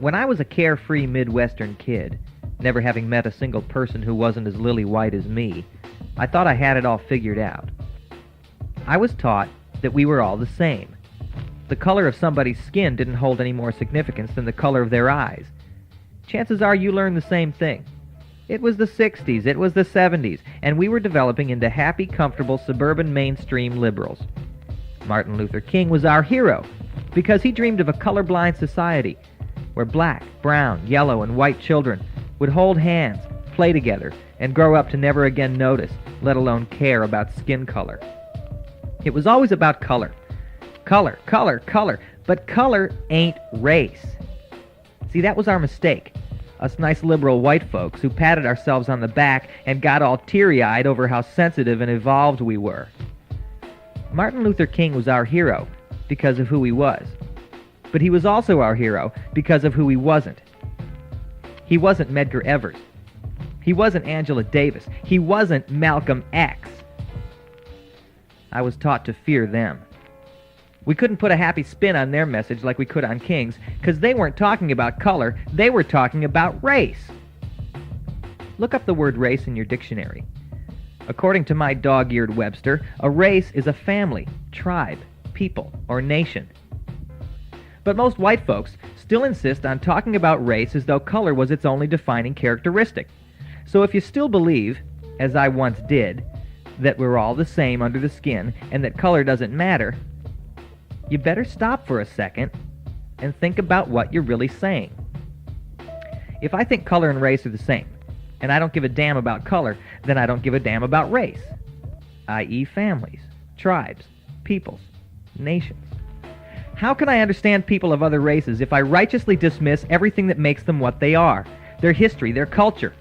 When I was a carefree Midwestern kid, never having met a single person who wasn't as lily-white as me, I thought I had it all figured out. I was taught that we were all the same. The color of somebody's skin didn't hold any more significance than the color of their eyes. Chances are you learned the same thing. It was the 60s, it was the 70s, and we were developing into happy, comfortable, suburban mainstream liberals. Martin Luther King was our hero because he dreamed of a colorblind society where black, brown, yellow, and white children would hold hands, play together, and grow up to never again notice, let alone care about skin color. It was always about color. Color, color, color. But color ain't race. See, that was our mistake. Us nice liberal white folks who patted ourselves on the back and got all teary-eyed over how sensitive and evolved we were. Martin Luther King was our hero because of who he was. But he was also our hero because of who he wasn't. He wasn't Medgar Evers. He wasn't Angela Davis. He wasn't Malcolm X. I was taught to fear them. We couldn't put a happy spin on their message like we could on King's, because they weren't talking about color, they were talking about race. Look up the word race in your dictionary. According to my dog-eared Webster, a race is a family, tribe, people, or nation. But most white folks still insist on talking about race as though color was its only defining characteristic. So if you still believe, as I once did, that we're all the same under the skin and that color doesn't matter, you better stop for a second and think about what you're really saying. If I think color and race are the same, and I don't give a damn about color, then I don't give a damn about race, i.e. families, tribes, peoples, nations. How can I understand people of other races if I righteously dismiss everything that makes them what they are, their history, their culture?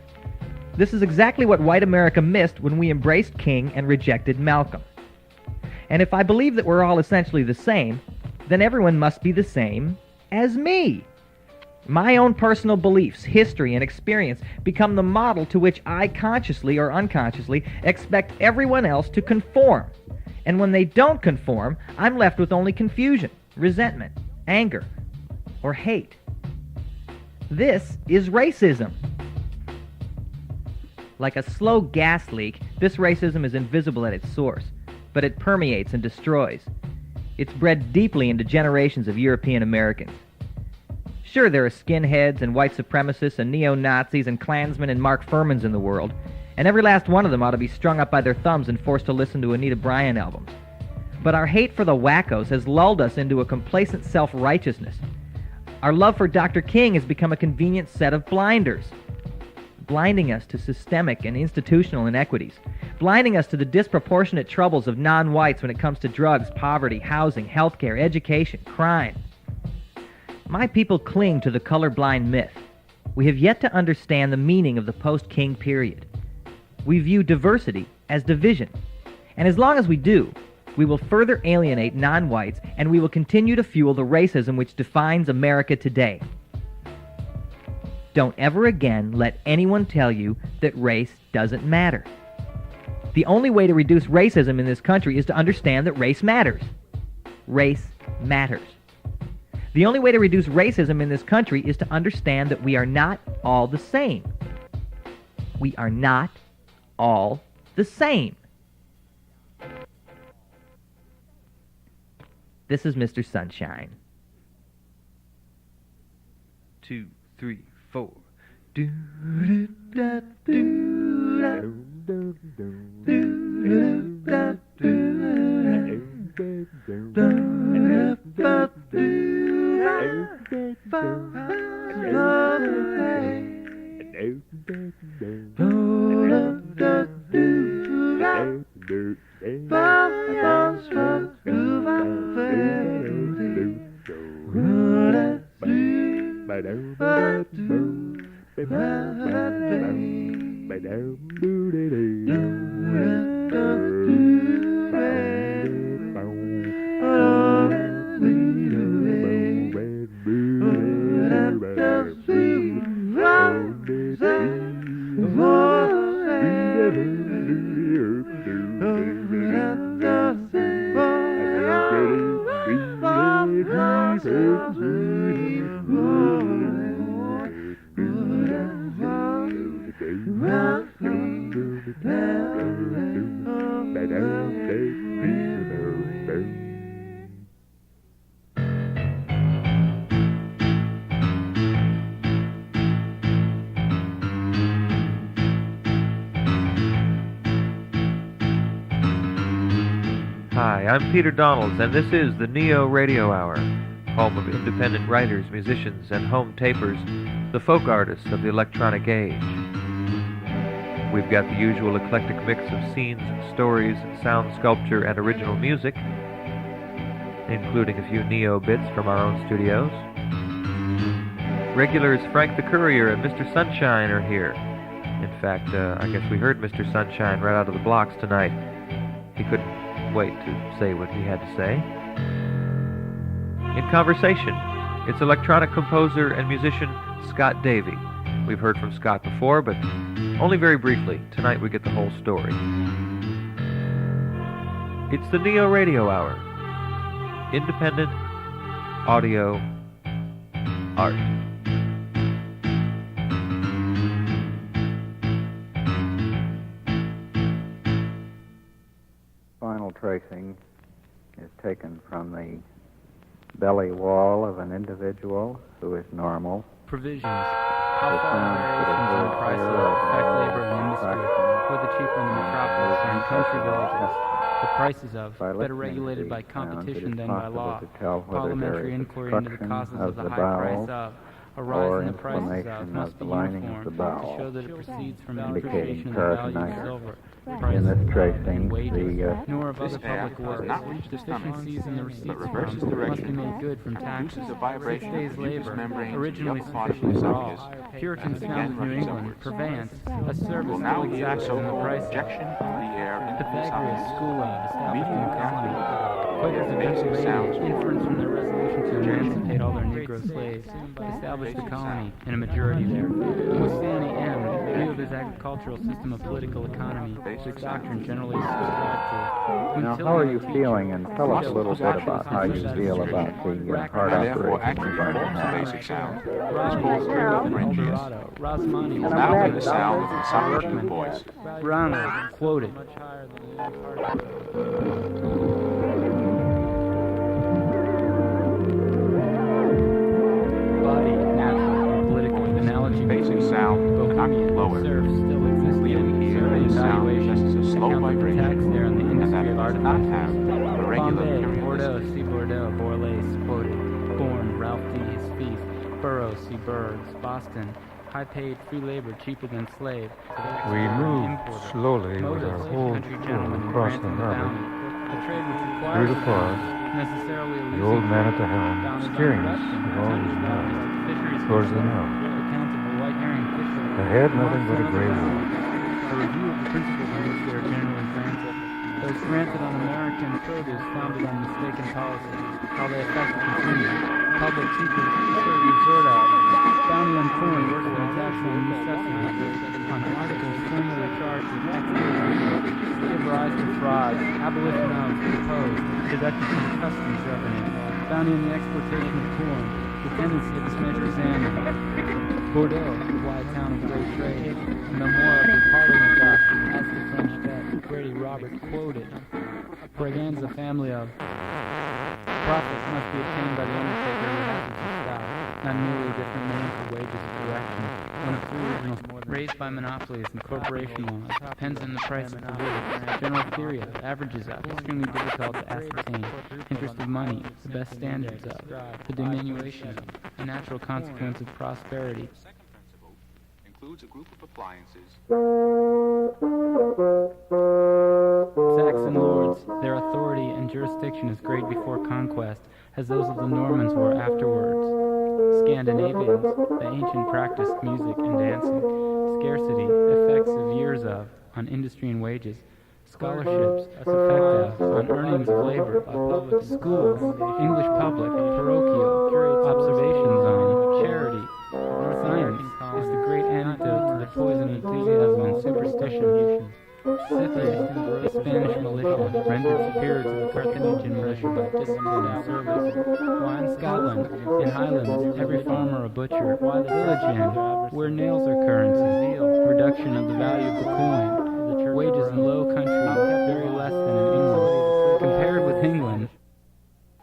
This is exactly what white America missed when we embraced King and rejected Malcolm. And if I believe that we're all essentially the same, then everyone must be the same as me. My own personal beliefs, history, and experience become the model to which I consciously or unconsciously expect everyone else to conform. And when they don't conform, I'm left with only confusion, resentment, anger, or hate. This is racism. Like a slow gas leak, this racism is invisible at its source, but it permeates and destroys. It's bred deeply into generations of European Americans. Sure, there are skinheads and white supremacists and neo-Nazis and Klansmen and Mark Furmans in the world, and every last one of them ought to be strung up by their thumbs and forced to listen to Anita Bryant albums. But our hate for the wackos has lulled us into a complacent self-righteousness. Our love for Dr. King has become a convenient set of blinders, blinding us to systemic and institutional inequities, blinding us to the disproportionate troubles of non-whites when it comes to drugs, poverty, housing, healthcare, education, crime. My people cling to the colorblind myth. We have yet to understand the meaning of the post-King period. We view diversity as division, and as long as we do, we will further alienate non-whites, and we will continue to fuel the racism which defines America today. Don't ever again let anyone tell you that race doesn't matter. The only way to reduce racism in this country is to understand that race matters. Race matters. The only way to reduce racism in this country is to understand that we are not all the same. We are not all the same. This is Mr. Sunshine. 2, 3, 4. Do do da do da do do da do Hi, I'm Peter Donalds, and this is the NeoRadio Hour, home of independent writers, musicians, and home tapers, the folk artists of the electronic age. We've got the usual eclectic mix of scenes, stories, sound sculpture, and original music, including a few Neo bits from our own studios. Regulars Frank the Courier and Mr. Sunshine are here. In fact, I guess we heard Mr. Sunshine right out of the blocks tonight. He couldn't wait to say what he had to say. In conversation, it's electronic composer and musician Scott Davey. We've heard from Scott before, but only very briefly. Tonight we get the whole story. It's the NeoRadio Hour. Independent audio art. Final tracing is taken from the belly wall of an individual who is normal. Provisions. How far variations in the price affect labor and industry, whether cheaper in the metropolis or in country villages. The prices of, better regulated by competition than by law. Parliamentary inquiry into the causes of the high price of, a rise in the prices of must be uniform to show that it proceeds from an appreciation of the value of silver, In this tracing, nor of other public works. Deficiencies in the receipts from must be made good from taxes. 6 days' labor, originally sufficient for all. Puritans founded New England, purveyance, a service still exacted in the price of. Pythagoras' school established in the colony. Quakers of Pennsylvania, inference from their resolution to emancipate all their Negro slaves, established the colony and a majority there. Stanley M., view of his agricultural system of political economy, which doctrine generally subscribed to. Now, how are you feeling? And tell us a little bit about how you feel about the hard operation you're going to have. Basic sound. Rosmani Will now be the sound of some working voice. Ronald quoted. Body, natural, and political analogy. Basic sound, Bohemian, lower. serfs still exist We in hear survey a sound evaluation, just as a slow account the vibration, tax there on the and that industry it of does not artifice. have a regular Bombay, Bordeaux, periodicity. see Bordeaux, Borlase, quoted. Born, Ralph D. His Feast, Burroughs, see Burroughs, Boston. High-paid, free labor, cheaper than slave. We moved slowly with our whole crew across the harbor, A trade which through requires the fog, necessarily the old man at the helm steering us with all his might towards the north. Ahead, nothing but a gray wall. A review of the principles on which they are generally granted. Those granted on American produce founded on mistaken policy, how they affect the consumer. Public teachers resort of bounty on corn versus tax on necessities, on articles formerly charged with exportation, give rise to fraud, abolition of, proposed, deducted from customs revenue, bounty on the exportation of corn, the tendency of this measure examined. Bordeaux, the wide town of great trade, a memoir of the Parliament doctrine, as the French debt, Grady Robert quoted. Braganza family of profits must be obtained by the undertaker who has it in stock, not merely a different name for wages of correction. One of three originals raised by monopolies and corporation laws, depends on the price of the goods. General theory of, averages of, extremely difficult to ascertain. Interest of money, the best standards of, the diminution of, a natural consequence of prosperity. The second principle includes a group of appliances. Saxon lords, their authority and jurisdiction is great before conquest, as those of the Normans were afterwards. Scandinavians, the ancient practiced music and dancing. Scarcity, effects of years of, on industry and wages. Scholarships, effect of, on earnings of labor. Schools, English public, parochial, observation zone, charity. Science is the great antidote to the poison of enthusiasm and superstition. Scythians, the Spanish militia, rendered superior to the Carthaginian militia by discipline and service. Why in Scotland, in Highlands, every farmer a butcher. Why the village inn, where nails are currency. Reduction of the value of the coin. Wages in low country, very less than in England. Compared with England.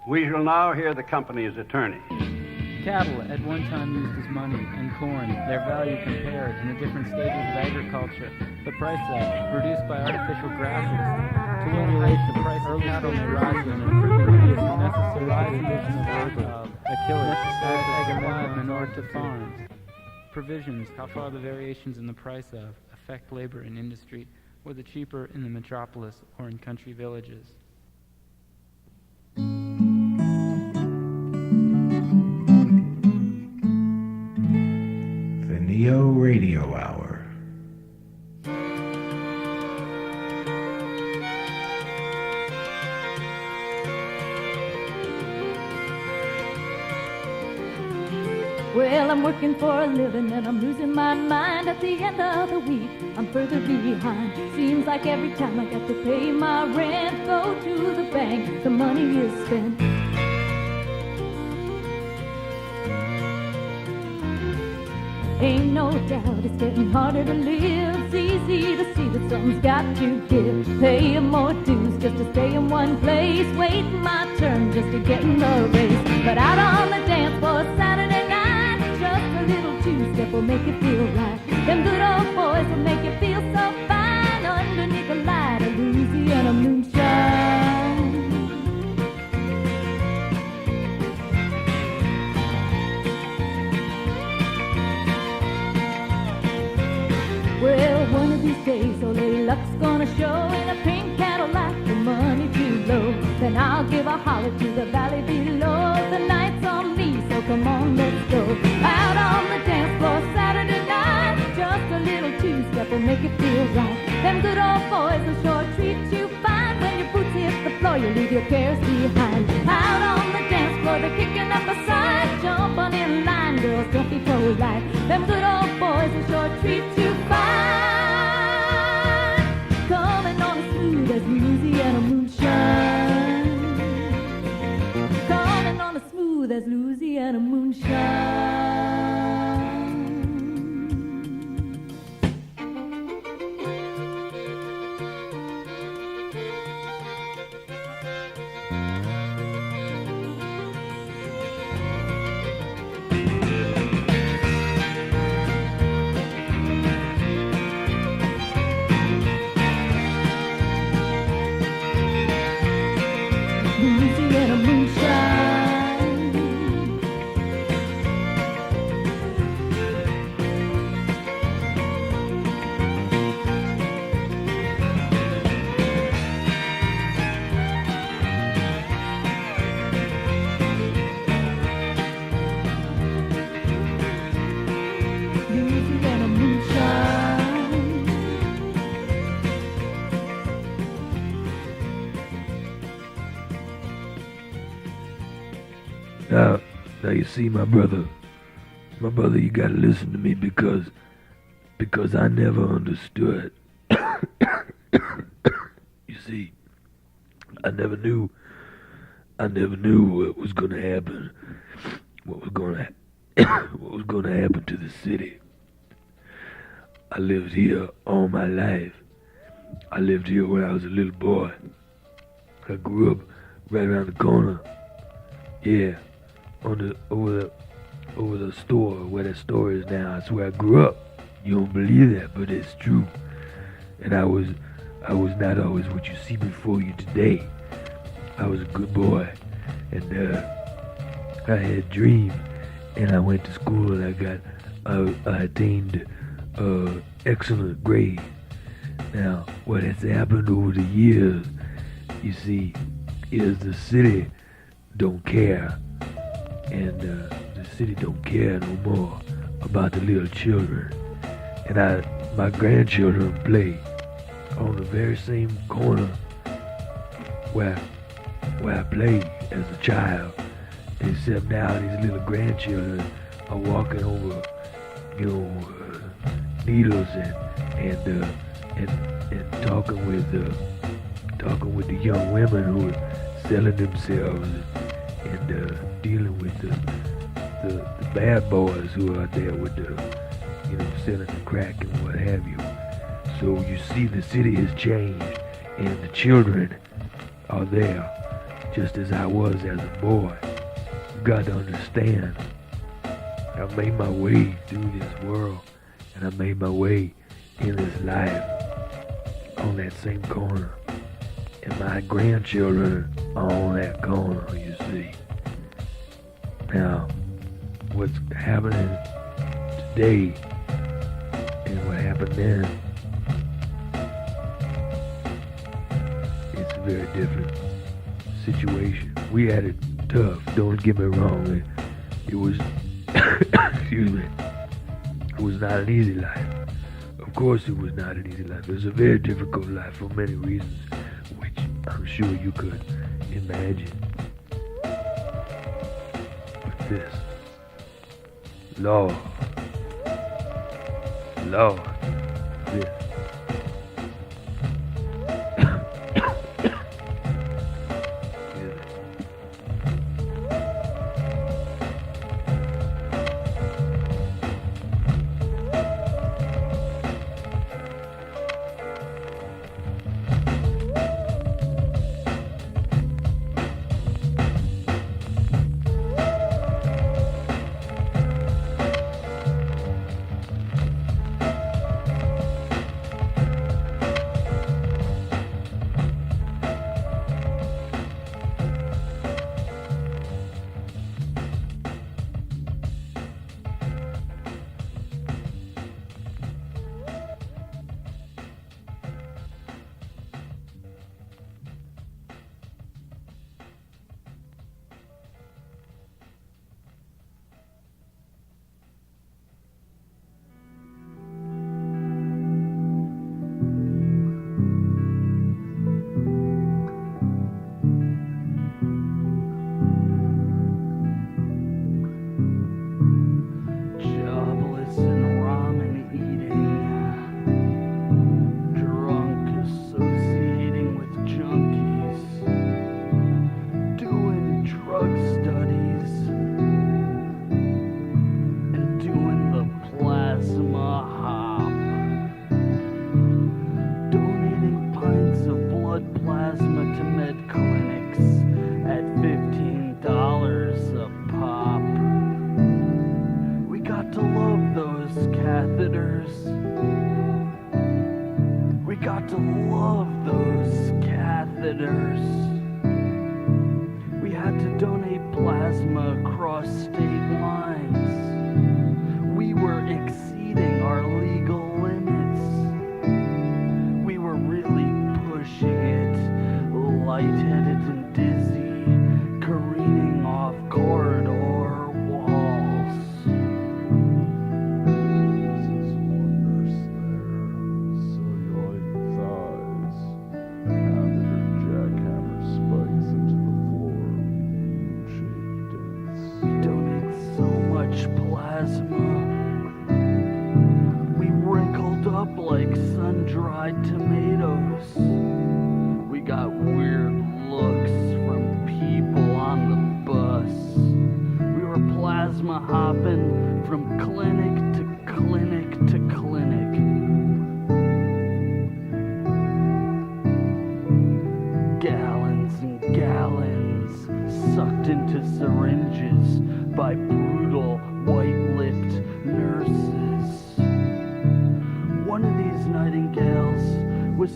We shall now hear the company's attorney. Cattle, at one time used as money, and corn, their value compared in the different stages of agriculture, the price of, produced by artificial grasses, Together, raise the price of cattle may rise and improve the necessary division of labor. Achilles, Agamemnon, and Order to farms. Provisions, how far the variations in the price of affect labor in industry, whether cheaper in the metropolis or in country villages. The NeoRadio Hour. Well, I'm working for a living and I'm losing my mind. At the end of the week, I'm further behind. Seems like every time I got to pay my rent, go to the bank, the money is spent. Ain't no doubt it's getting harder to live. It's easy to see that something's got to give. Paying more dues just to stay in one place. Waiting my turn just to get in the race. But out on the dance floor Saturday night, just a little two-step will make you feel right. Them good old boys will make you feel so fine underneath the light of Louisiana moonshine. Well, one of these days, old lady luck's gonna show in a pink Cadillac, the money too low. Then I'll give a holler to the valley below. The night's on me, so come on, let's go. Out on the dance floor Saturday night, just a little two-step will make you feel right. Them good old boys will sure treat you fine. When your boots hit the floor, you leave your cares behind. Out on the dance floor, they're kicking up a side. Jump on in line, girls, don't be polite. Them good old boys will sure treat you fine. Coming on as smooth as Louisiana moonshine. Coming on as smooth as Louisiana moonshine. Louisiana moonshine. Louisiana moonshine. Now you see, my brother, you gotta listen to me because I never understood. You see, I never knew what was gonna happen, what was gonna happen to the city. I lived here all my life. I lived here when I was a little boy. I grew up right around the corner. Yeah. Over the store where that store is now. That's where I grew up. You don't believe that, but it's true. And I was not always what you see before you today. I was a good boy, and I had dreams, and I went to school, and I attained excellent grades. Now, what has happened over the years, you see, is the city don't care. And the city don't care no more about the little children. And my grandchildren play on the very same corner where I played as a child. Except now these little grandchildren are walking over, needles and talking with the young women who are selling themselves and dealing with the bad boys who are there with the, selling the crack and what have you. So you see the city has changed and the children are there just as I was as a boy. You got to understand, I made my way through this world and I made my way in this life on that same corner. And my grandchildren are on that corner, you see. Now, what's happening today and what happened then, it's a very different situation. We had it tough, don't get me wrong. It was, excuse me, it was not an easy life. Of course it was not an easy life. It was a very difficult life for many reasons, which I'm sure you could imagine. But this, Lord, this.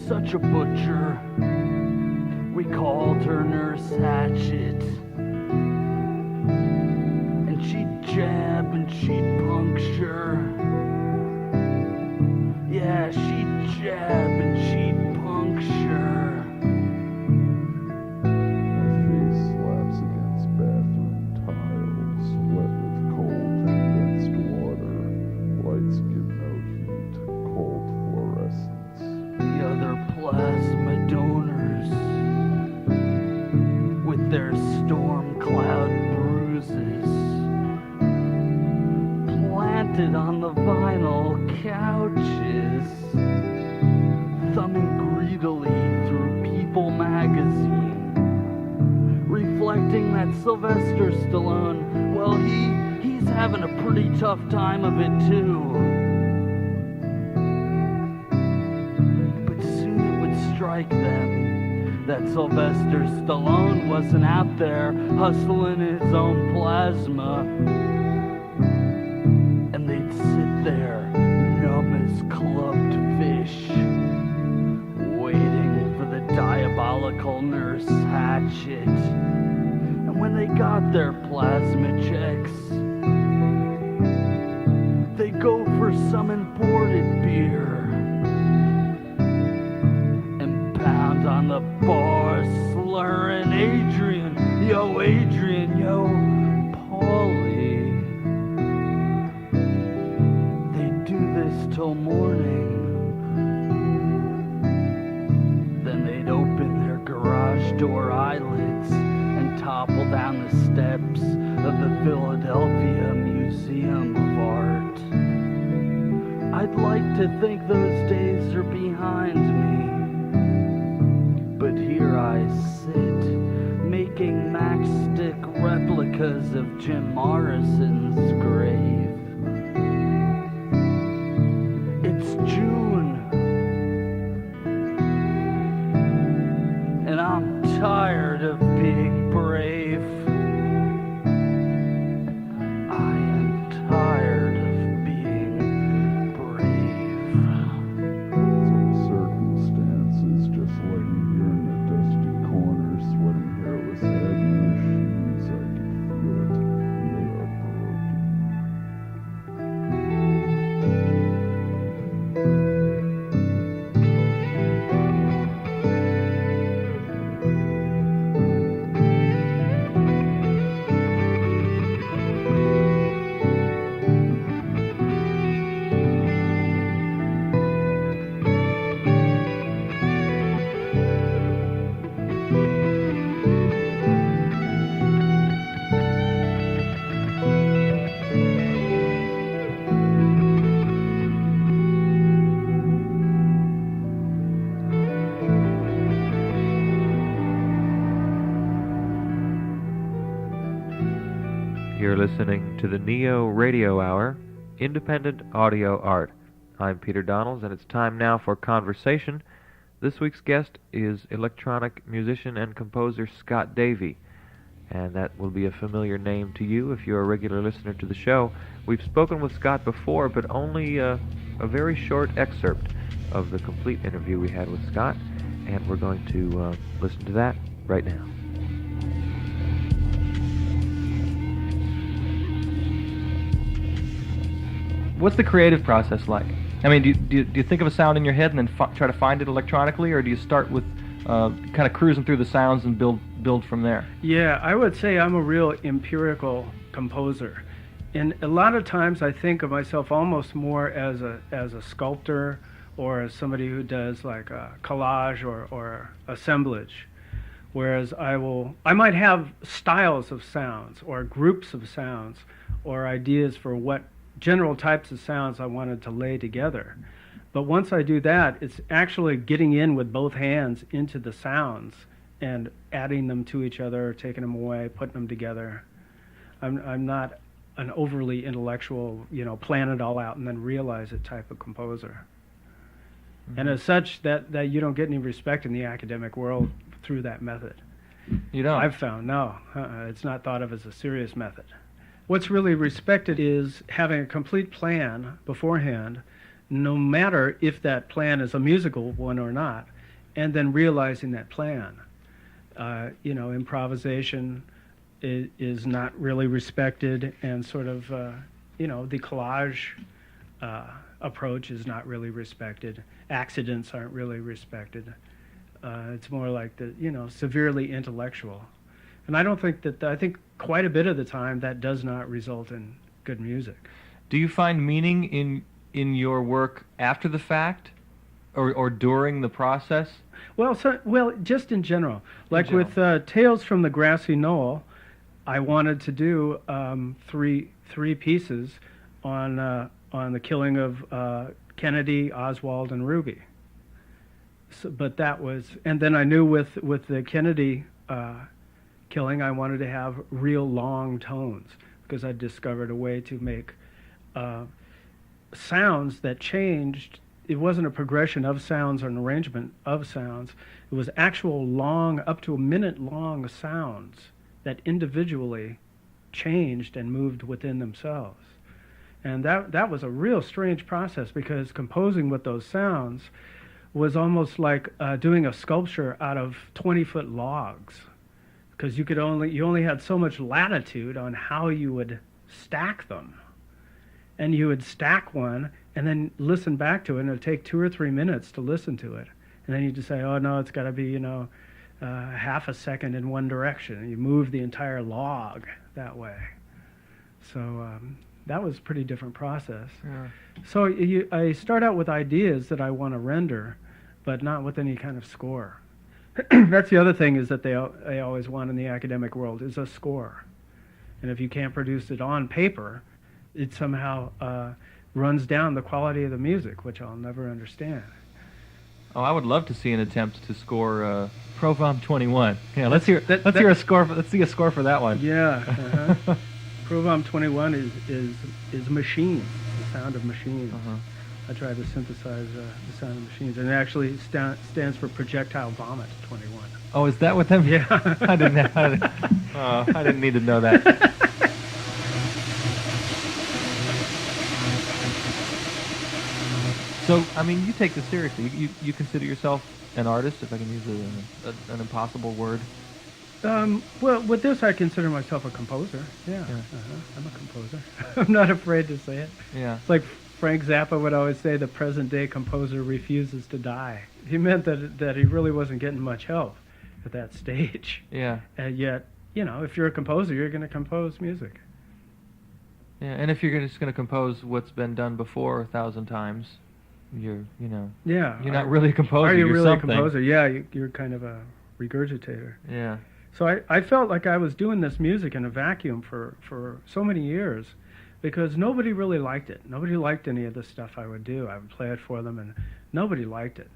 Such a butcher, we called her Nurse Hatchet, and she'd jab and she'd puncture, yeah, she'd jab and she'd puncture. My face slaps against bathroom tiles, wet with cold condensed water, lights give no heat, cold fluorescence. The other plasma donors, with their storm cloud bruises, planted on the vinyl couches, thumbing greedily through People magazine, reflecting that Sylvester Stallone, well, he's having a pretty tough time of it too. Strike them that Sylvester Stallone wasn't out there hustling his own plasma, and they'd sit there numb as clubbed fish, waiting for the diabolical diabolical nurse hatchet. And when they got their plasma checks, they go for some imported beer and pound on the bar, slurring Adrian, yo, Paulie. They do this till morning. Then they'd open their garage door eyelids and topple down the steps of the Philadelphia Museum of Art. I'd like to think those days are behind me, but here I sit, making matchstick replicas of Jim Morrison's grave. It's June, and I'm tired of being brave. I am tired of being brave. Some circumstances, just laying here in the dusty corner, sweating hairless head in the shoes, I can feel it, and they are You're listening to the NeoRadio Hour, Independent Audio Art. I'm Peter Donalds, and it's time now for conversation. This week's guest is electronic musician and composer Scott Davey, and that will be a familiar name to you if you're a regular listener to the show. We've spoken with Scott before, but only a very short excerpt of the complete interview we had with Scott, and we're going to listen to that right now. What's the creative process like? I mean, do you think of a sound in your head and then try to find it electronically, or do you start with kind of cruising through the sounds and build from there? Yeah, I would say I'm a real empirical composer, and a lot of times I think of myself almost more as a sculptor or as somebody who does like a collage or assemblage, whereas I might have styles of sounds or groups of sounds or ideas for what general types of sounds I wanted to lay together. But once I do that, it's actually getting in with both hands into the sounds and adding them to each other, taking them away, putting them together. I'm not an overly intellectual, plan it all out and then realize it type of composer. Mm-hmm. And as such, that you don't get any respect in the academic world through that method. You don't? I've found, no. It's not thought of as a serious method. What's really respected is having a complete plan beforehand, no matter if that plan is a musical one or not, and then realizing that plan. Improvisation is not really respected, and sort of, the collage approach is not really respected. Accidents aren't really respected. It's more like severely intellectual. And I don't think I think quite a bit of the time that does not result in good music. Do you find meaning in your work after the fact, or during the process? Well, just in general. Like with Tales from the Grassy Knoll, I wanted to do three pieces on the killing of Kennedy, Oswald, and Ruby. But that was, and then I knew with the Kennedy killing, I wanted to have real long tones, because I discovered a way to make sounds that changed. It wasn't a progression of sounds or an arrangement of sounds. It was actual long, up to a minute long sounds that individually changed and moved within themselves. And that was a real strange process, because composing with those sounds was almost like doing a sculpture out of 20-foot logs, because you only had so much latitude on how you would stack them. And you would stack one and then listen back to it, and it would take 2 or 3 minutes to listen to it. And then you just say, oh no, it's got to be, half a second in one direction. And you move the entire log that way. So that was a pretty different process. Yeah. So I start out with ideas that I want to render, but not with any kind of score. That's the other thing, is that they always want in the academic world is a score. And if you can't produce it on paper, it somehow runs down the quality of the music, which I'll never understand. Oh, I would love to see an attempt to score Provom 21. Yeah, let's hear a score. Let's see a score for that one. Yeah. Uh-huh. Provom 21 is machine, the sound of machines. Uh-huh. I tried to synthesize the sound of machines, and it actually stands for projectile vomit 21. Oh, is that what that means? Yeah. I didn't need to know that. So, I mean, you take this seriously. You consider yourself an artist, if I can use an impossible word? Well, with this, I consider myself a composer. Yeah. I'm a composer. I'm not afraid to say it. Yeah. It's like Frank Zappa would always say, the present-day composer refuses to die. He meant that he really wasn't getting much help at that stage. Yeah. And yet, if you're a composer, you're going to compose music. Yeah, and if you're just going to compose what's been done before 1,000 times, you're not really a composer. Are you you're really something. a composer? Yeah, you're kind of a regurgitator. Yeah. So I felt like I was doing this music in a vacuum for so many years, because nobody really liked it. Nobody liked any of the stuff I would do. I would play it for them, and nobody liked it.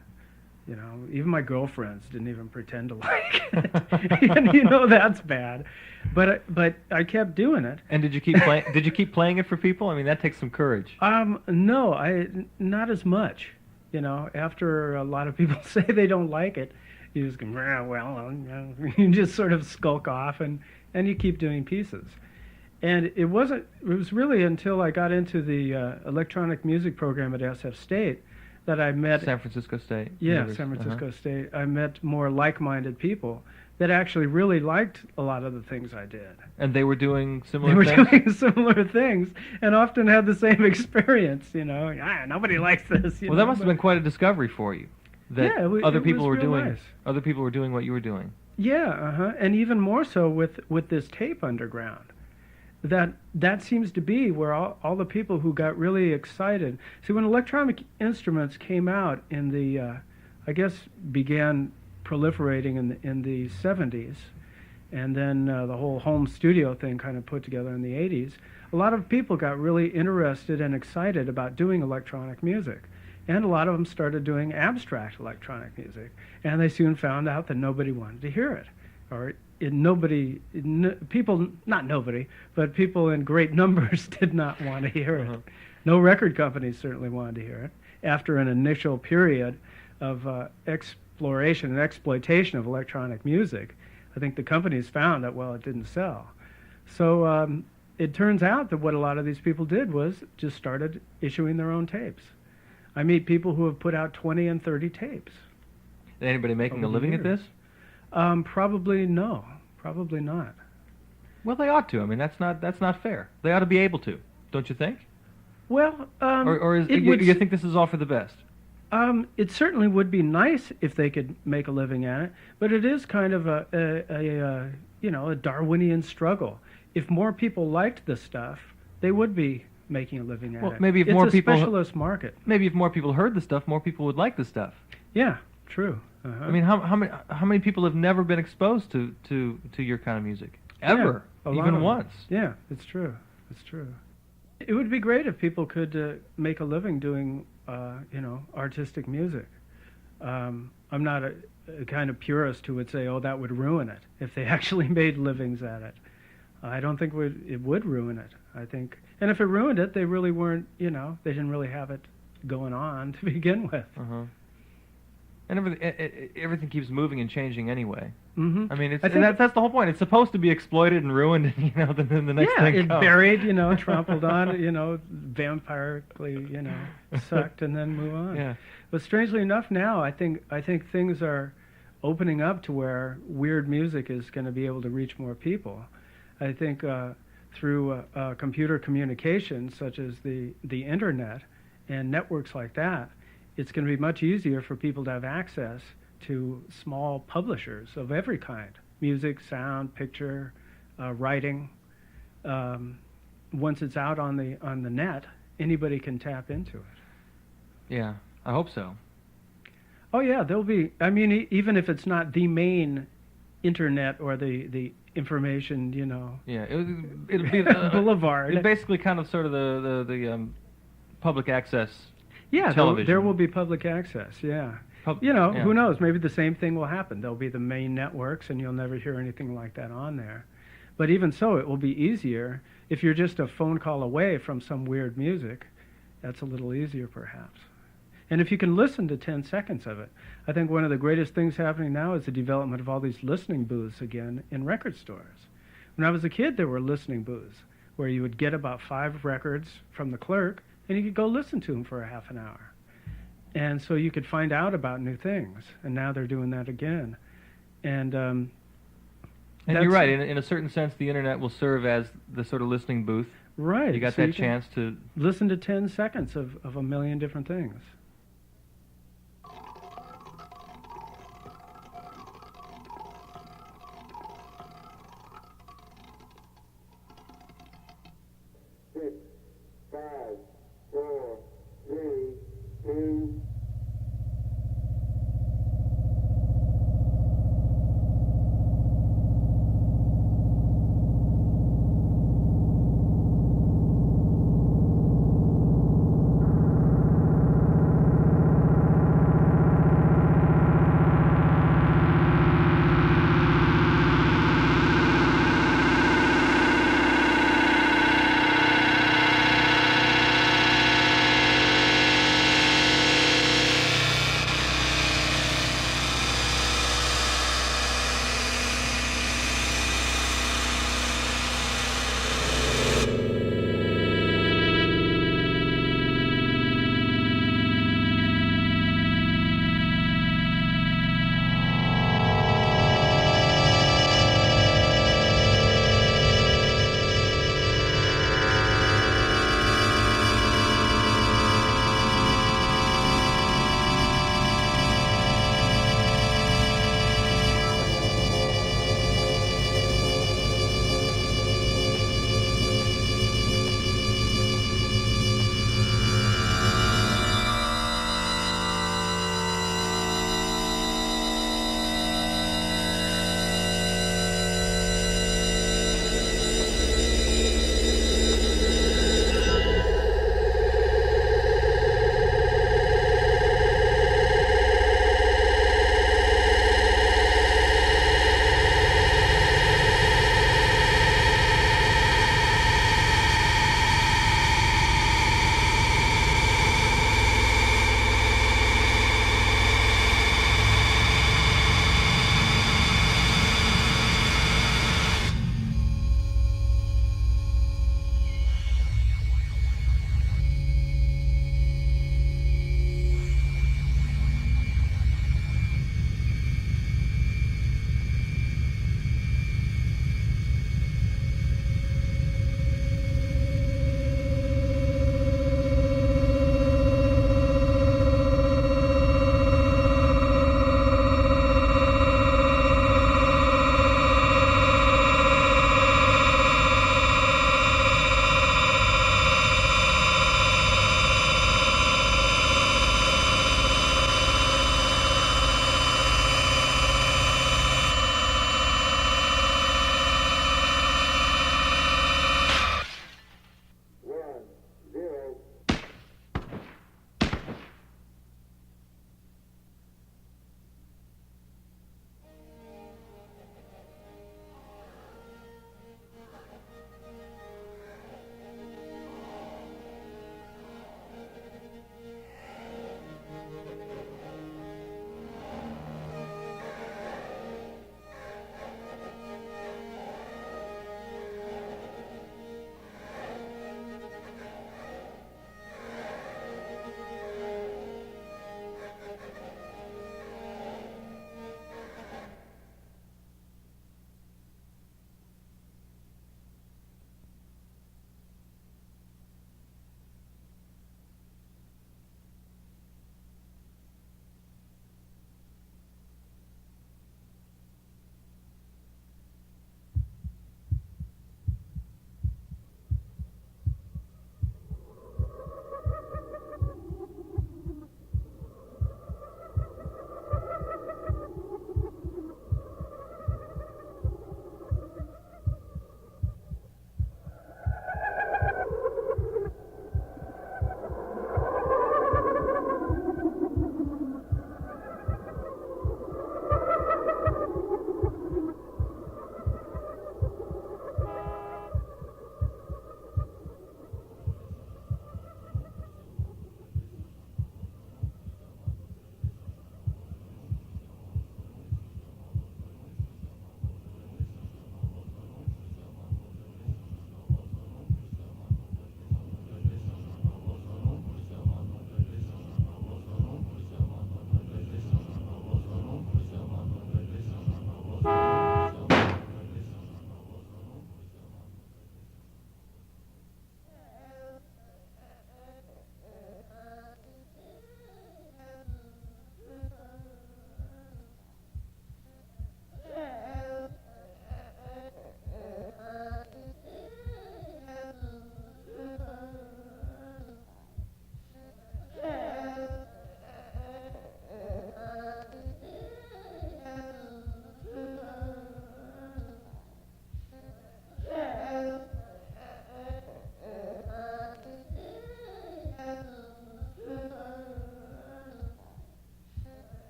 Even my girlfriends didn't even pretend to like it. And that's bad. But I kept doing it. And did you keep playing? Did you keep playing it for people? I mean, that takes some courage. No, not as much. After a lot of people say they don't like it, you just go, you just sort of skulk off, and you keep doing pieces. And it was really until I got into the electronic music program at SF State that I met... San Francisco State. Yeah, San Francisco State. I met more like-minded people that actually really liked a lot of the things I did. And they were doing similar things? They were doing similar things, and often had the same experience, nobody likes this. Well, that must have been quite a discovery for you. That other people were doing. Nice. Other people were doing what you were doing. Yeah, and even more so with this tape underground. That seems to be where all the people who got really excited. See, when electronic instruments came out in the, I guess, began proliferating in the 70s, and then the whole home studio thing kind of put together in the 80s, a lot of people got really interested and excited about doing electronic music. And a lot of them started doing abstract electronic music, and they soon found out that nobody wanted to hear it, or people in great numbers did not want to hear it. No record companies certainly wanted to hear it. After an initial period of exploration and exploitation of electronic music, I think the companies found that, it didn't sell. So it turns out that what a lot of these people did was just started issuing their own tapes. I meet people who have put out 20 and 30 tapes. Is anybody making a living at this? Probably no. Probably not. Well, they ought to. I mean, that's not fair. They ought to be able to, don't you think? Well, or you think this is all for the best? It certainly would be nice if they could make a living at it, but it is kind of a Darwinian struggle. If more people liked the stuff, they would be making a living at it. Maybe if more people, it's a specialist market. Maybe if more people heard the stuff, more people would like the stuff. Yeah, true. I mean, how many people have never been exposed to your kind of music ever, even once? Yeah, it's true. It's true. It would be great if people could make a living doing artistic music. I'm not a kind of purist who would say, that would ruin it if they actually made livings at it. I don't think it would ruin it. I think, and if it ruined it, they really weren't, they didn't really have it going on to begin with. And everything keeps moving and changing anyway. Mm-hmm. I mean, that's the whole point. It's supposed to be exploited and ruined, you know, then the next thing comes. Buried, you know, trampled on, you know, vampirically, you know, sucked and then move on. Yeah. But strangely enough, now I think things are opening up to where weird music is going to be able to reach more people. I think through computer communication, such as the internet and networks like that, it's going to be much easier for people to have access to small publishers of every kind: music, sound, picture, writing. Once it's out on the net, anybody can tap into it. Yeah, I hope so. Oh yeah, there'll be. I mean, even if it's not the main internet or the information, you know. Yeah, it'll be boulevard. It's basically kind of sort of the public access. Yeah, television. there will be public access. Yeah. You know, who knows? Maybe the same thing will happen. There'll be the main networks, and you'll never hear anything like that on there. But even so, it will be easier if you're just a phone call away from some weird music. That's a little easier, perhaps. And if you can listen to 10 seconds of it, I think one of the greatest things happening now is the development of all these listening booths again in record stores. When I was a kid, there were listening booths where you would get about 5 records from the clerk, and you could go listen to them for a half an hour. And so you could find out about new things. And now they're doing that again. And you're right. In a certain sense, the internet will serve as the sort of listening booth. Right. You got that chance to listen to 10 seconds of a million different things.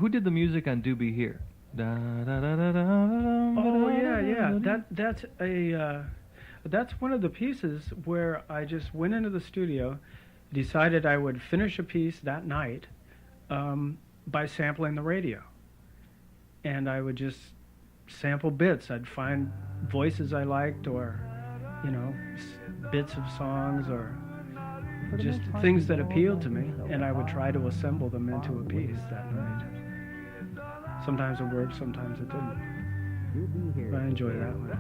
Who did the music on Do Be Here? Da, da, da, da, da, Oh yeah. That's one of the pieces where I just went into the studio, decided I would finish a piece that night by sampling the radio, and I would just sample bits. I'd find voices I liked, or bits of songs, or just things that appealed to me, and I would try to assemble them into a piece that night. Sometimes it worked, sometimes it didn't. But I enjoy that one.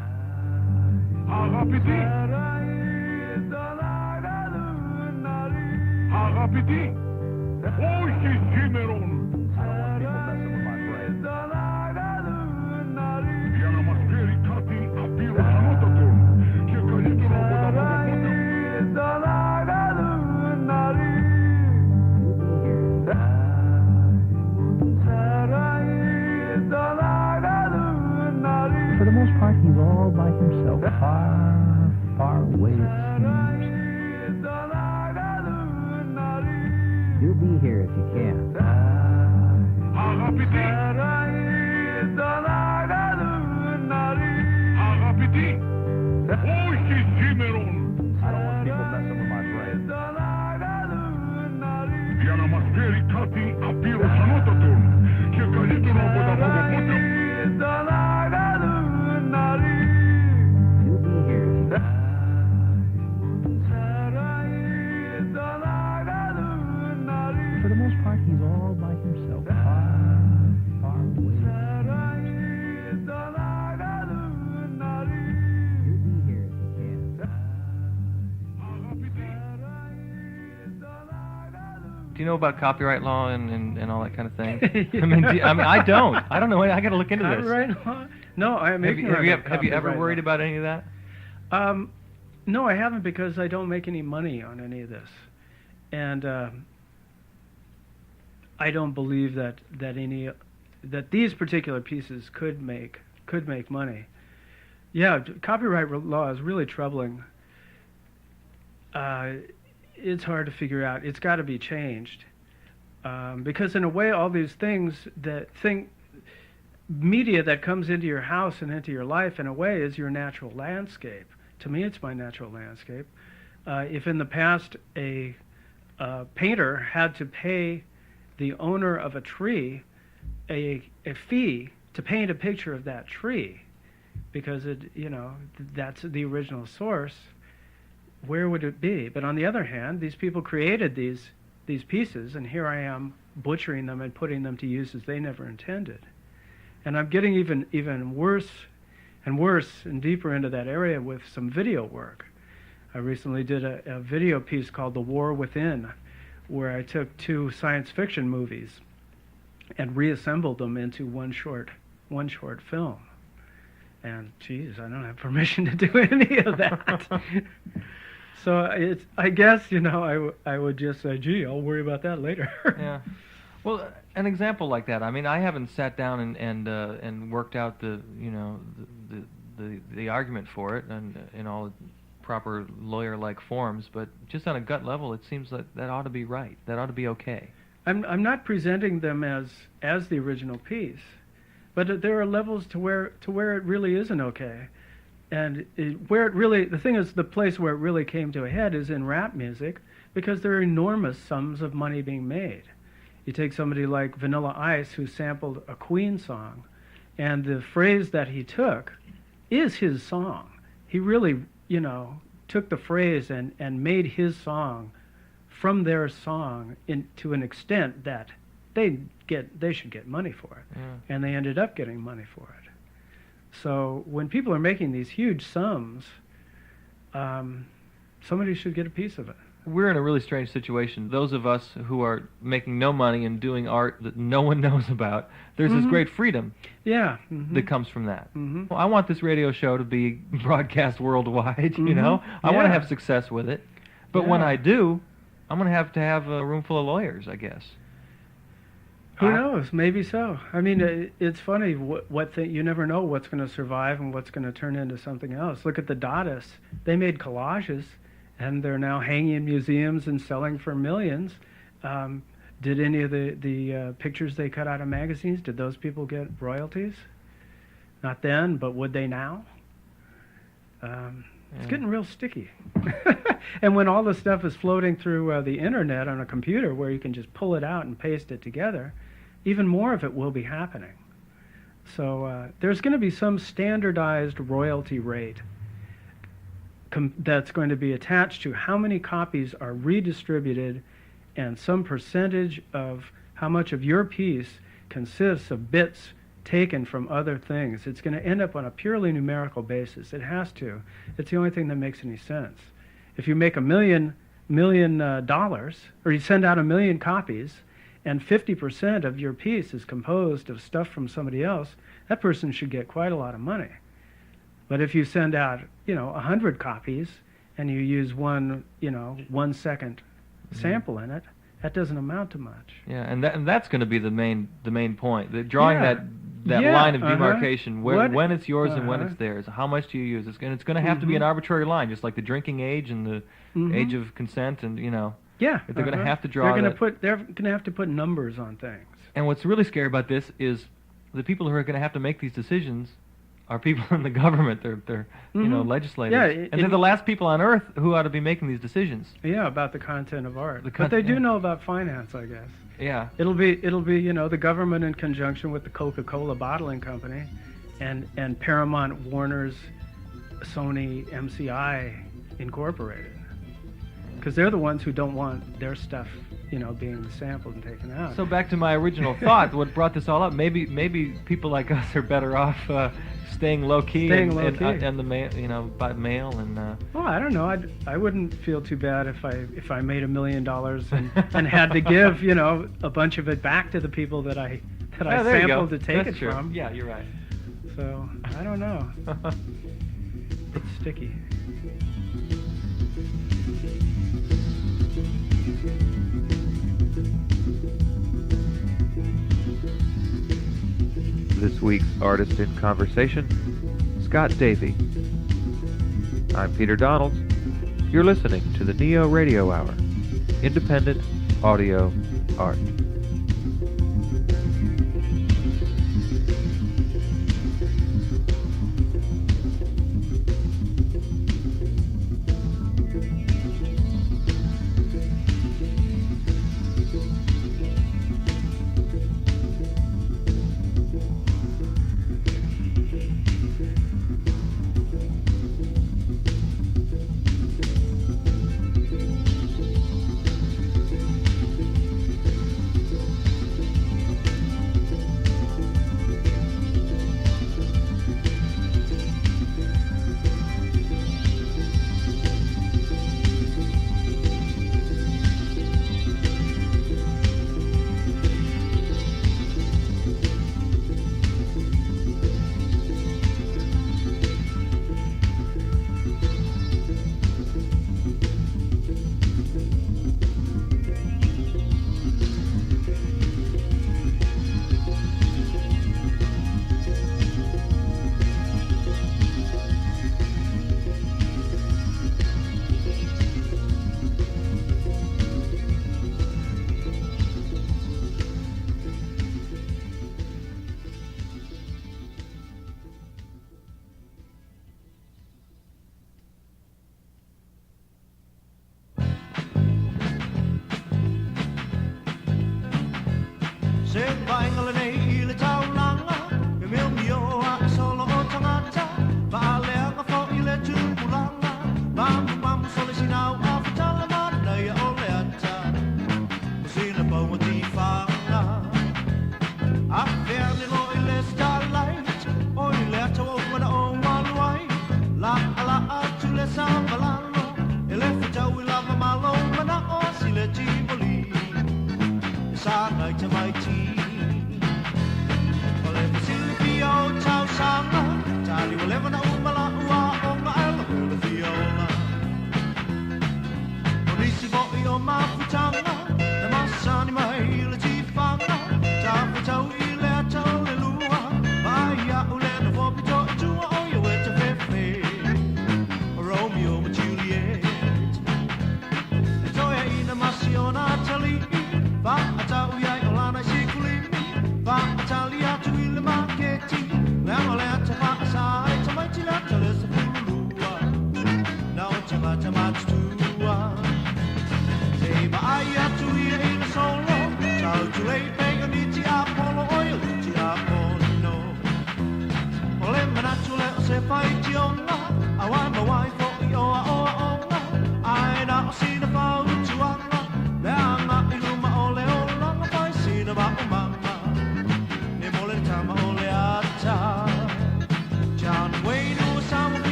For the most part, he's all by himself, far, far away it seems. Do be here if you can. For the most part, he's all by himself, far, far away it seems. Do be here if you can. Do you know about copyright law and all that kind of thing? I don't. I don't know. I got to look into this. Copyright law? No, I'm ignorant. Have you ever worried law. about any of that? No, I haven't, because I don't make any money on any of this, and I don't believe that these particular pieces could make money. Yeah, copyright law is really troubling. It's hard to figure out. It's got to be changed, because in a way, all these things media that comes into your house and into your life, in a way, is your natural landscape. To me, it's my natural landscape. If in the past a painter had to pay the owner of a tree a fee to paint a picture of that tree, because that's the original source, where would it be? But on the other hand, these people created these pieces, and here I am butchering them and putting them to uses they never intended. And I'm getting even worse and deeper into that area with some video work. I recently did a video piece called The War Within, where I took 2 science fiction movies and reassembled them into one short film. And geez, I don't have permission to do any of that. So I guess I would just say, gee, I'll worry about that later. Yeah. Well, an example like that. I mean, I haven't sat down and worked out the argument for it and in all proper lawyer-like forms, but just on a gut level, it seems that ought to be right. That ought to be okay. I'm not presenting them as the original piece, but there are levels to where it really isn't okay, and the thing is, the place where it really came to a head is in rap music, because there are enormous sums of money being made. You take somebody like Vanilla Ice, who sampled a Queen song, and the phrase that he took is his song. He really, took the phrase and made his song from their song to an extent that they should get money for it. Yeah. And they ended up getting money for it. So when people are making these huge sums, somebody should get a piece of it. We're in a really strange situation. Those of us who are making no money and doing art that no one knows about, there's this great freedom that comes from that. Well, I want this radio show to be broadcast worldwide, I want to have success with it. But when I do, I'm going to have a room full of lawyers, I guess. Who knows? Maybe so. I mean, it's funny. You never know what's going to survive and what's going to turn into something else. Look at the Dadists. They made collages, and they're now hanging in museums and selling for millions. Did any of the pictures they cut out of magazines, did those people get royalties? Not then, but would they now? It's getting real sticky. And when all the stuff is floating through the internet on a computer where you can just pull it out and paste it together, even more of it will be happening. So there's going to be some standardized royalty rate that's going to be attached to how many copies are redistributed and some percentage of how much of your piece consists of bits taken from other things. It's going to end up on a purely numerical basis. It has to. It's the only thing that makes any sense. If you make $1 million, or you send out 1 million copies, and 50% of your piece is composed of stuff from somebody else, that person should get quite a lot of money. But if you send out, 100 copies, and you use one 1 second sample in it, that doesn't amount to much. Yeah, and that's going to be the main point. Drawing that line of demarcation, when it's yours and when it's theirs. How much do you use? It's going to have to be an arbitrary line, just like the drinking age and the age of consent, and Yeah, they're going to have to draw. They're going to have to put numbers on things. And what's really scary about this is the people who are going to have to make these decisions are people in the government. They're legislators, and they're the last people on earth who ought to be making these decisions. Yeah, about the content of art. But they do know about finance, I guess. Yeah. It'll be the government in conjunction with the Coca-Cola bottling company, and Paramount, Warner's, Sony, MCI Incorporated, because they're the ones who don't want their stuff being sampled and taken out. So back to my original thought, what brought this all up? Maybe people like us are better off staying low key and the mail, by mail and. Well, I don't know. I wouldn't feel too bad if I made $1 million and had to give a bunch of it back to the people that I sampled to take it from. Yeah, you're right. So I don't know. It's sticky. This week's Artist in Conversation, Scott Davey. I'm Peter Donalds. You're listening to the NeoRadio Hour, independent audio art.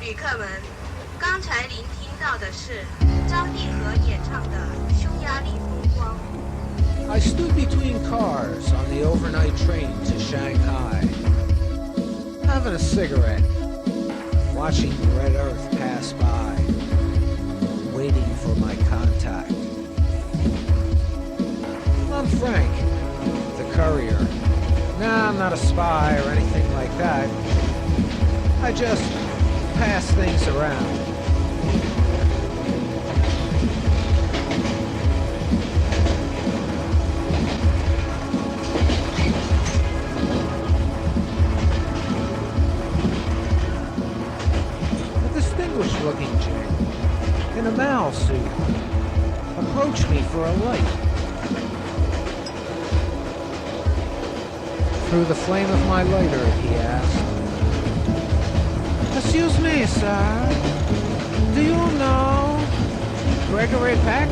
旅客们，刚才聆听到的是张帝和演唱的《匈牙利风光》。I stood between cars on the overnight train to Shanghai, having a cigarette, watching the red earth pass by, waiting for my contact. I'm Frank, the courier. Nah, I'm not a spy or anything like that. I just pass things around. A distinguished-looking chick in a Mao suit approached me for a light. Through the flame of my lighter, he asked, "Excuse me, sir. Do you know Gregory Peck?"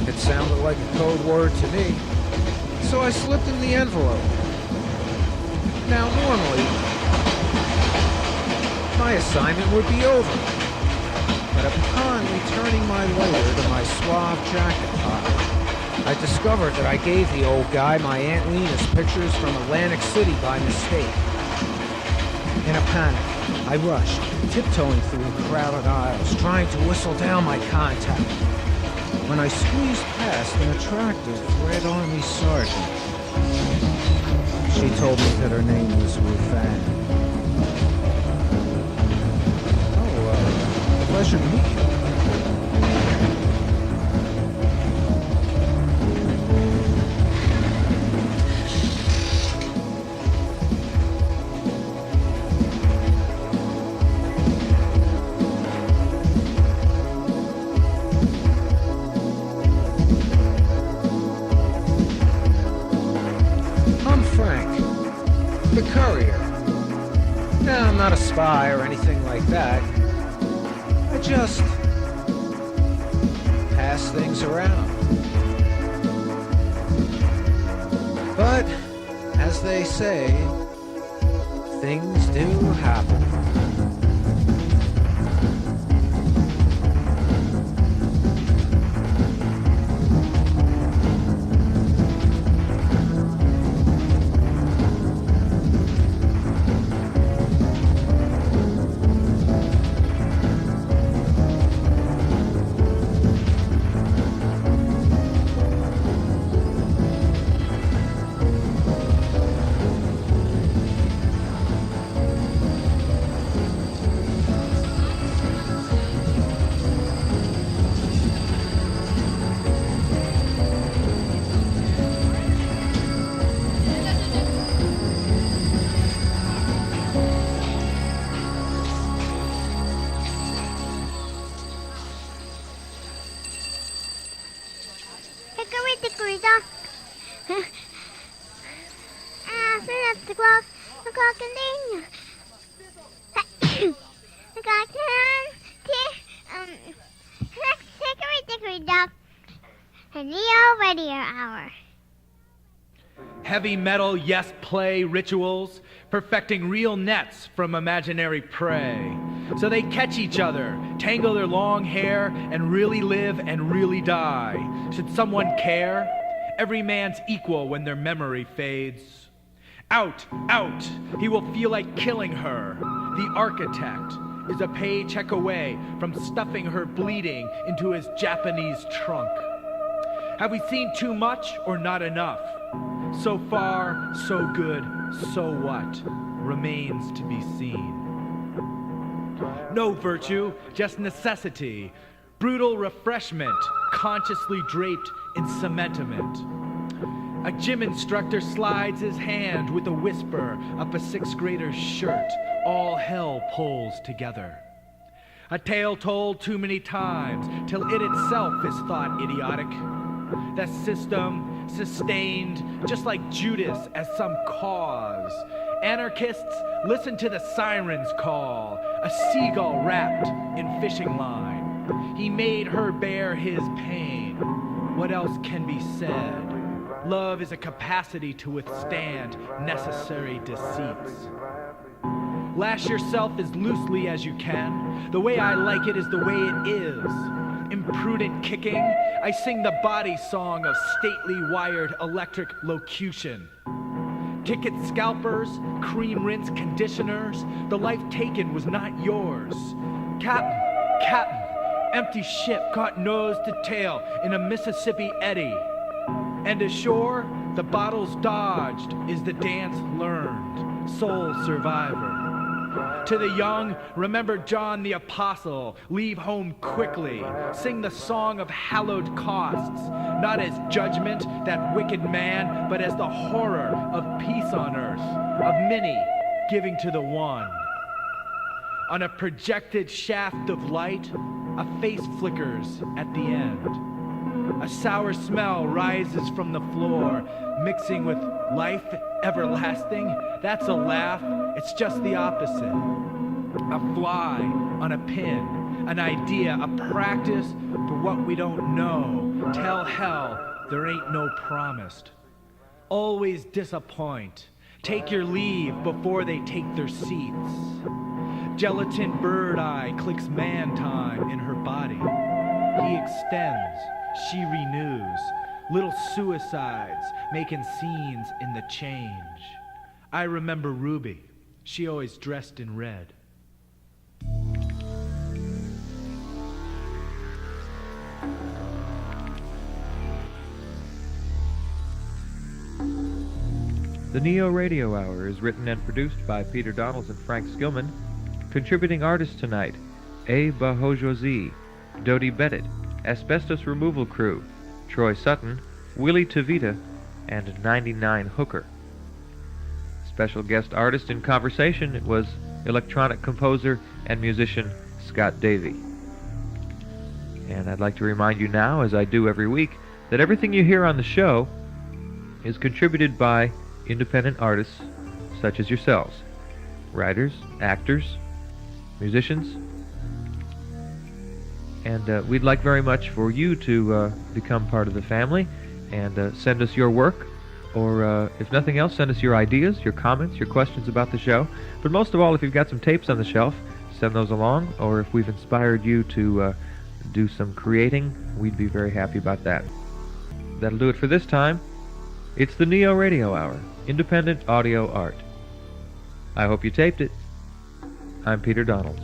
It sounded like a code word to me, so I slipped him the envelope. Now, normally, my assignment would be over, but upon returning my lighter to my suave jacket pocket, I discovered that I gave the old guy my Aunt Lena's pictures from Atlantic City by mistake. In a panic, I rushed, tiptoeing through crowded aisles, trying to whistle down my contact, when I squeezed past an attractive Red Army sergeant. She told me that her name was Rufan. Oh, pleasure to meet you. I'm not a spy or anything like that. I just pass things around. But, as they say, things do happen. NeoRadio Hour. Heavy metal yes play rituals, perfecting real nets from imaginary prey. So they catch each other, tangle their long hair, and really live and really die. Should someone care? Every man's equal when their memory fades. Out, out, he will feel like killing her, the architect, is a paycheck away from stuffing her bleeding into his Japanese trunk. Have we seen too much or not enough? So far, so good, so what? Remains to be seen. No virtue, just necessity. Brutal refreshment, consciously draped in cementiment. A gym instructor slides his hand with a whisper up a sixth grader's shirt. All hell pulls together. A tale told too many times till it itself is thought idiotic. That system sustained just like Judas as some cause. Anarchists listen to the siren's call, a seagull wrapped in fishing line. He made her bear his pain. What else can be said? Love is a capacity to withstand necessary deceits. Lash yourself as loosely as you can. The way I like it is the way it is. Imprudent kicking, I sing the body song of stately wired electric locution. Ticket scalpers, cream rinse conditioners, the life taken was not yours. Captain, empty ship caught nose to tail in a Mississippi eddy. And ashore, the bottles dodged is the dance learned, sole survivor. To the young, remember John the Apostle, leave home quickly, sing the song of hallowed costs, not as judgment, that wicked man, but as the horror of peace on earth, of many giving to the one. On a projected shaft of light, a face flickers at the end. A sour smell rises from the floor, mixing with life everlasting. That's a laugh, it's just the opposite. A fly on a pin, an idea, a practice for what we don't know. Tell hell there ain't no promised. Always disappoint. Take your leave before they take their seats. Gelatin bird eye clicks man time in her body. He extends, she renews. Little suicides making scenes in the change. I remember Ruby. She always dressed in red. The NeoRadio Hour is written and produced by Peter Donalds and Frank Skillman. Contributing artists tonight: A. Bahojosi, Dodie Bennett, Asbestos Removal Crew, Troy Sutton, Willie Tavita, and 99 Hooker. Special guest artist in conversation was electronic composer and musician Scott Davey. And I'd like to remind you now, as I do every week, that everything you hear on the show is contributed by independent artists such as yourselves, writers, actors, musicians, and we'd like very much for you to become part of the family and send us your work, or if nothing else, send us your ideas, your comments, your questions about the show. But most of all, if you've got some tapes on the shelf, send those along, or if we've inspired you to do some creating, we'd be very happy about that. That'll do it for this time. It's the NeoRadio Hour, independent audio art. I hope you taped it. I'm Peter Donalds.